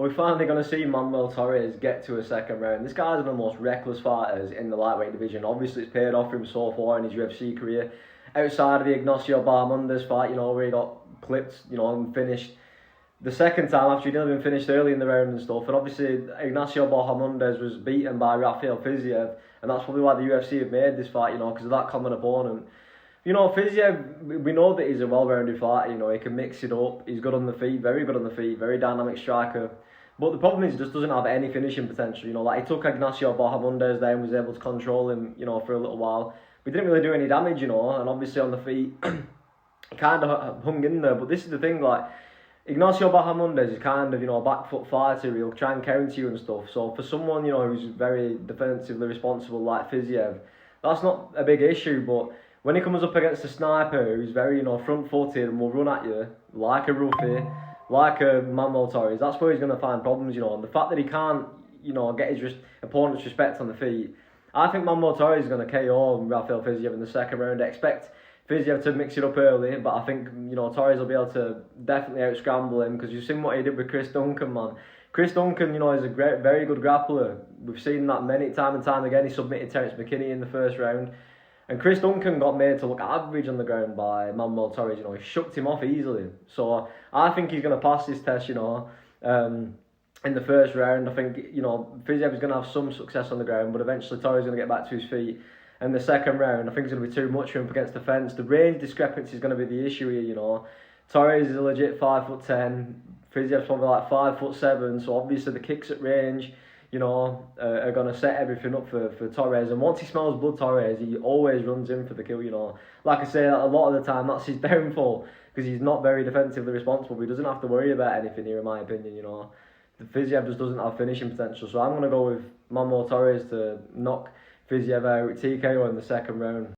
We're finally going to see Manuel Torres get to a second round. This guy's one of the most reckless fighters in the lightweight division. Obviously, it's paid off for him so far in his UFC career. Outside of the Ignacio Barramundas fight, where he got clipped, and finished the second time after he'd nearly been finished early in the round and stuff. And obviously, Ignacio Barramundas was beaten by Rafael Fiziev, and that's probably why the UFC have made this fight, because of that common opponent. Fiziev, we know that he's a well-rounded fighter, he can mix it up, he's good on the feet, very good on the feet, very dynamic striker. But the problem is he just doesn't have any finishing potential, like he took Ignacio Barramundas there and was able to control him, for a little while. But he didn't really do any damage, and obviously on the feet, he kind of hung in there. But this is the thing, Ignacio Barramundas is kind of, a back foot fighter, he'll try and counter you and stuff. So for someone, who's very defensively responsible like Fiziev, that's not a big issue, but when he comes up against a sniper who's very, front-footed and will run at you, like a Rufi, like a Manuel Torres, that's where he's going to find problems, and the fact that he can't, get his opponent's respect on the feet, I think Manuel Torres is going to KO Rafael Fiziev in the second round. I expect Fiziev to mix it up early, but I think, Torres will be able to definitely out-scramble him, because you've seen what he did with Chris Duncan, man. Chris Duncan, is a very good grappler. We've seen that time and time again. He submitted Terence McKinney in the first round. And Chris Duncan got made to look average on the ground by Manuel Torres, he shucked him off easily. So I think he's going to pass this test, in the first round. I think, Fiziev is going to have some success on the ground, but eventually Torres is going to get back to his feet. And the second round, I think it's going to be too much for him against the fence. The range discrepancy is going to be the issue here, Torres is a legit 5'10", Fiziev's probably like 5'7", so obviously the kicks at range, are going to set everything up for Torres. And once he smells blood, Torres, he always runs in for the kill, Like I say, a lot of the time, that's his downfall, because he's not very defensively responsible, but he doesn't have to worry about anything here, in my opinion, The Fiziev just doesn't have finishing potential, so I'm going to go with Manuel Torres to knock Fiziev out, TKO in the second round.